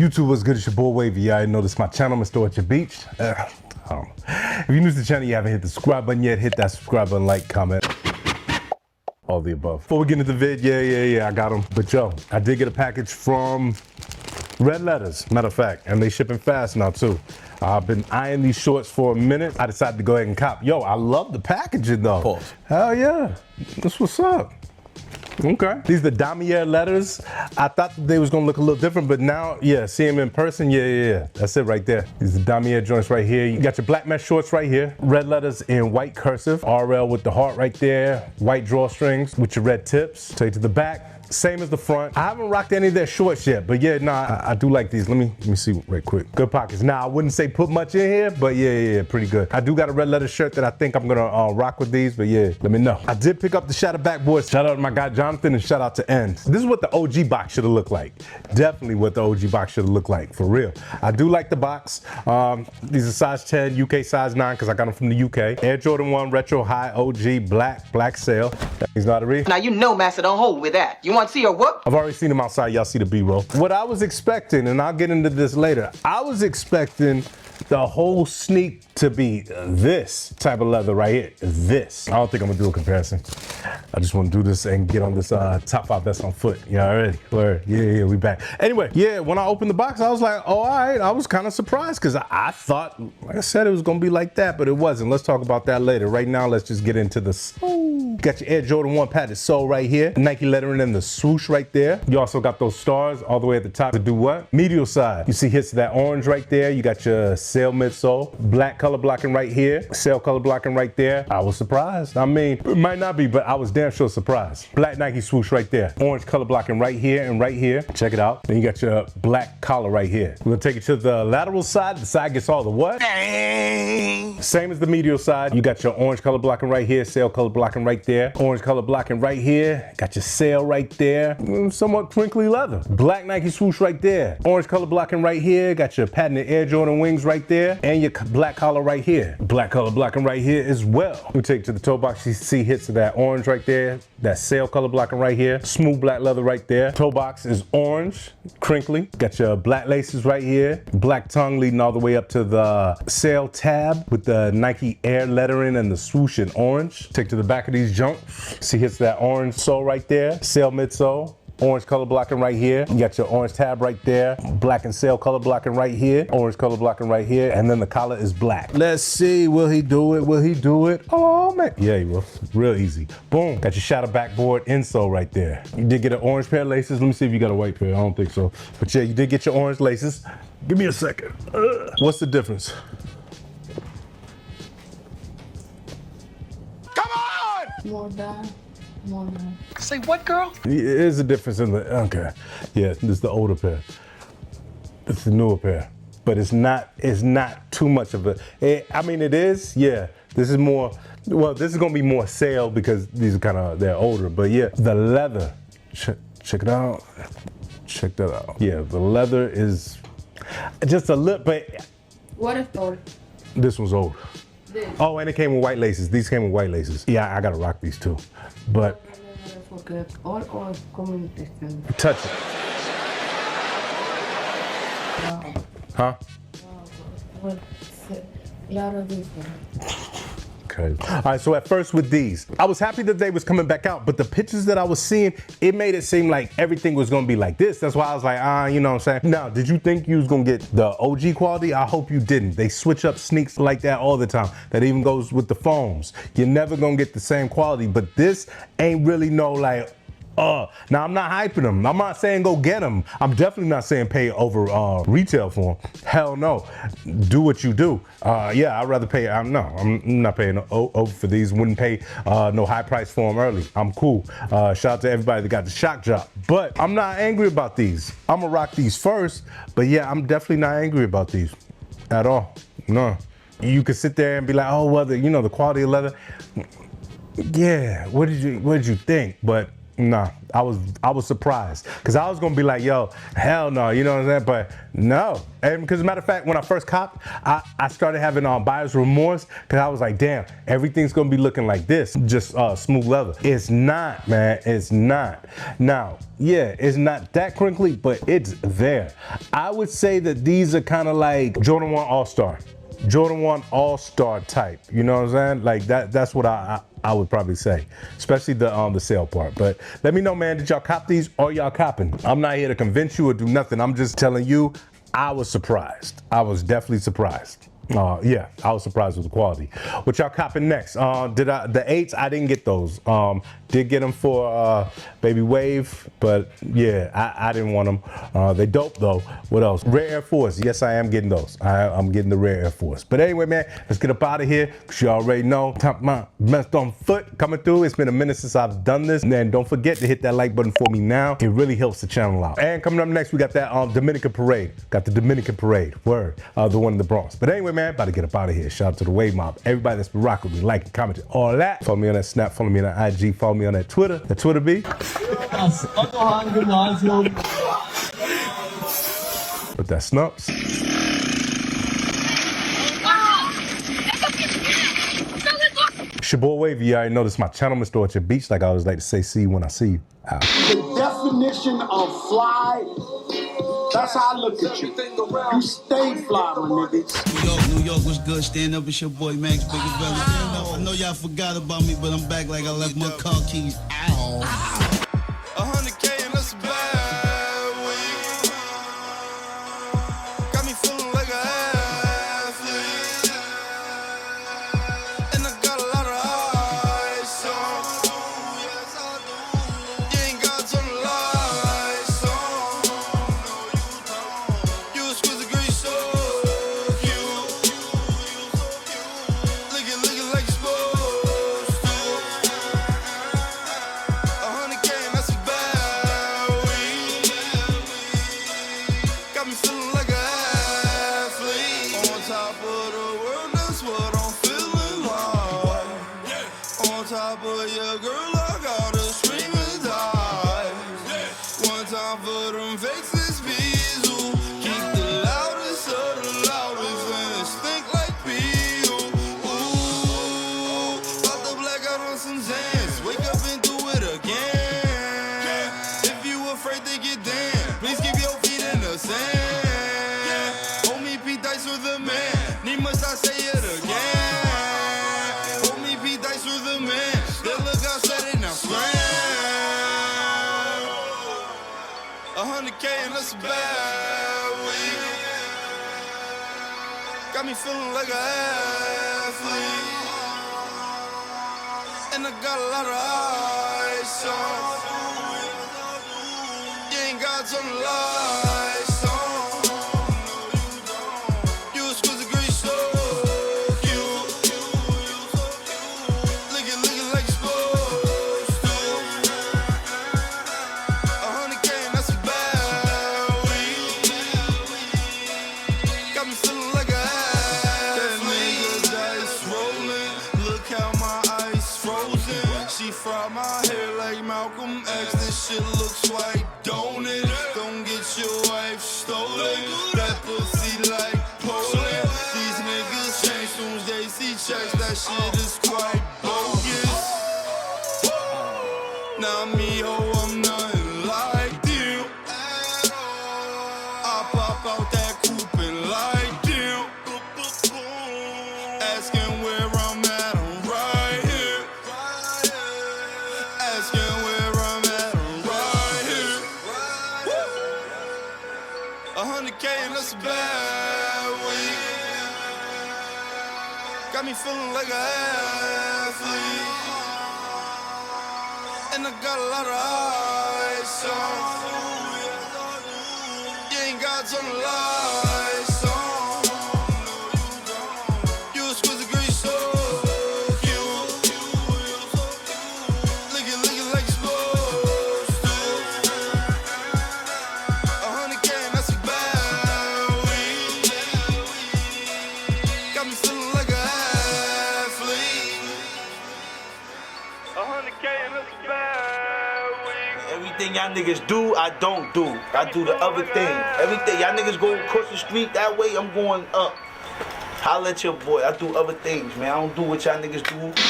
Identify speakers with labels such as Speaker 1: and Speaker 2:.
Speaker 1: YouTube, what's good? It's your boy Wavy. You already know this is my channel, Mrorchardbeach. If you're new to the channel, you haven't hit the subscribe button yet, hit that subscribe button, like, comment, all the above. Before we get into the vid, yeah, I got them. But yo, I did get a package from Red Letters, matter of fact, and they shipping fast now too. I've been eyeing these shorts for a minute. I decided to go ahead and cop. Yo, I love the packaging though. Pause. Hell yeah, that's what's up. Okay. These are the damier letters. I thought they was gonna look a little different, but now, yeah, see them in person, yeah. That's it right there. These are the damier joints right here. You got your black mesh shorts right here. Red letters in white cursive. RL with the heart right there. White drawstrings with your red tips. Take it to the back. Same as the front. I haven't rocked any of their shorts yet, but yeah, nah, I do like these. Let me see right quick. Good pockets. Now, I wouldn't say put much in here, but yeah, pretty good. I do got a Red Letter shirt that I think I'm gonna rock with these, but yeah, let me know. I did pick up the Shatter Backboard. Shout out to my guy Jonathan and shout out to Ends. This is what the OG box should have looked like. Definitely what the OG box should have looked like, for real. I do like the box. These are size 10, UK size 9, because I got them from the UK. Air Jordan 1 Retro High OG black sale. He's not a read.
Speaker 2: Now you know, Master, don't hold with that. You want to see a whoop?
Speaker 1: I've already seen them outside. Y'all see the B-roll. What I was expecting, and I'll get into this later, I was expecting the whole sneak to be this type of leather right here. This. I don't think I'm gonna do a comparison. I just want to do this and get on this top 5 best on foot. Yeah, already. Word. Yeah, we back. Anyway, yeah, when I opened the box, I was like, oh, all right. I was kind of surprised because I thought, like I said, it was gonna be like that, but it wasn't. Let's talk about that later. Right now, let's just get into this. Got your Air Jordan 1 padded sole right here. Nike lettering in the swoosh right there. You also got those stars all the way at the top to do what? Medial side. You see hits of that orange right there. You got your sail midsole. Black color blocking right here. Sail color blocking right there. I was surprised. I mean, it might not be, but I was damn sure surprised. Black Nike swoosh right there. Orange color blocking right here and right here. Check it out. Then you got your black collar right here. We're gonna take it to the lateral side. The side gets all the what? Same as the medial side. You got your orange color blocking right here. Sail color blocking right there. Orange color blocking right here. Got your sail right there. Somewhat crinkly leather. Black Nike swoosh right there. Orange color blocking right here. Got your patented Air Jordan wings right there. And your black collar right here. Black color blocking right here as well. We take it to the toe box. You see hits of that orange right there. That sail color blocking right here. Smooth black leather right there. Toe box is orange, crinkly. Got your black laces right here. Black tongue leading all the way up to the sail tab with the Nike Air lettering and the swoosh in orange. Take to the back of these junks. See hits that orange sole right there. Sail midsole. Orange color blocking right here. You got your orange tab right there. Black and sail color blocking right here. Orange color blocking right here. And then the collar is black. Let's see, will he do it? Will he do it? Oh man. Yeah, he will. Real easy. Boom. Got your Shatter Backboard insole right there. You did get an orange pair of laces. Let me see if you got a white pair. I don't think so. But yeah, you did get your orange laces. Give me a second. What's the difference? Come on!
Speaker 3: More down.
Speaker 2: Say what, girl?
Speaker 1: There's a difference in the, okay. Yeah, this is the older pair. It's the newer pair. But it's not too much of a, I mean it is, yeah. This is more, well, this is gonna be more sail because these are they're older. But yeah, the leather, check it out. Check that out. Yeah, the leather is just a little bit.
Speaker 3: What is old?
Speaker 1: This one's old.
Speaker 3: This.
Speaker 1: Oh, and it came with white laces. These came with white laces. Yeah, I gotta rock these too. But
Speaker 3: All or community.
Speaker 1: touch it.
Speaker 3: Wow.
Speaker 1: Huh?
Speaker 3: Wow. A lot of different.
Speaker 1: Okay. All right, so at first with these, I was happy that they was coming back out, but the pictures that I was seeing, it made it seem like everything was gonna be like this. That's why I was like, you know what I'm saying? Now, did you think you was gonna get the OG quality? I hope you didn't. They switch up sneaks like that all the time. That even goes with the foams. You're never gonna get the same quality, but this ain't really no like, now I'm not hyping them. I'm not saying go get them. I'm definitely not saying pay over retail for them. Hell no. Do what you do. Yeah, I'd rather pay. I'm not paying over for these. Wouldn't pay no high price for them early. I'm cool. Shout out to everybody that got the shock drop. But I'm not angry about these. I'm gonna rock these first. But yeah, I'm definitely not angry about these at all. No. You could sit there and be like, oh well, the quality of leather. Yeah. What did you think? But Nah, I was surprised because I was gonna be like, yo, hell no, you know what I'm saying? But no, and because as a matter of fact, when I first copped, I started having buyer's remorse because I was like, damn, everything's gonna be looking like this, just smooth leather. It's not, man, it's not. Now, yeah, it's not that crinkly, but it's there. I would say that these are kind of like Jordan 1 All-Star. Jordan 1 All-Star type, you know what I'm saying? Like that's what I would probably say, especially the sale part. But let me know, man, did y'all cop these or y'all copping? I'm not here to convince you or do nothing. I'm just telling you, I was surprised. I was definitely surprised. Yeah, I was surprised with the quality. What y'all copping next? The 8s, I didn't get those. Did get them for Baby Wave, but yeah, I didn't want them. They dope though. What else? Rare Air Force. Yes, I am getting those. I'm getting the Rare Air Force. But anyway, man, let's get up out of here because you already know. Top my messed on foot coming through. It's been a minute since I've done this. And then don't forget to hit that like button for me now. It really helps the channel out. And coming up next, we got that Dominican Parade. Got the Dominican Parade. Word. The one in the Bronx. But anyway, man, about to get up out of here. Shout out to the Wave Mob. Everybody that's been rocking with me, liking, commenting, all that. Follow me on that Snap. Follow me on that IG. Follow me on that Twitter. The Twitter be. With that Snups. It's your boy Wavy. You already know this is my channel, Mrorchardbeach. Like I always like to say, see you when I see you. Out.
Speaker 4: The definition of fly, that's how I look at you. You stay fly, my niggas.
Speaker 5: New York was good. Stand up, it's your boy Max, biggest brother. I know y'all forgot about me, but I'm back like I left my car keys. Ow. 100K and that's a bad week. Got me feeling like an athlete. And I got a lot of eyes on. You ain't got to turn the lights on. You exquisite great so cute. Looking like you're supposed to. 100K and that's a bad week. Got me feeling like an athlete. On top of the world, that's what I'm feeling like. On top of your girl, I got a screaming die. One time for them faces, bees who keep the loudest of the loudest and it stink like pee. Ooh, about to black out on some Zans. Wake up and do it again. If you afraid to get down, please keep your feet in the sand. Hold me Pete Dice with the man. Need must I say it again? Hold me Pete Dice with the man. Then look outside and now scram. 100K and that's a bad week. Got me feeling like an athlete. And I got a lot of eyes on. You ain't got to turn the lights on. You exquisite great so cute. Looking like you're supposed to. 100K and that's a bad week. Got me feeling like an athlete. Dice rolling. Look how my ice frozen. She fried my hair like Malcolm X. This shit looks white, don't it? Don't get your wife stolen. That pussy like Poland. These niggas change soon as they see checks. That shit is quite bogus. Now me, oh, I'm nothing like them. I pop out that coupe and like them. Asking where I'm at, I'm right here. Asking where I'm at, I'm right here. 100K and that's a bad week. Got me feeling like an athlete. And I got a lot of eyes on. You ain't got to turn the lights on. You exquisite great so cute. Looking like you're supposed to. 100K and that's a bad week. Got me feeling like an athlete. 100K and that's a bad week.
Speaker 6: Everything y'all niggas do, I don't do. I do the other thing. Everything y'all niggas go across the street that way, I'm going up. Holla at your boy. I do other things, man. I don't do what y'all niggas do.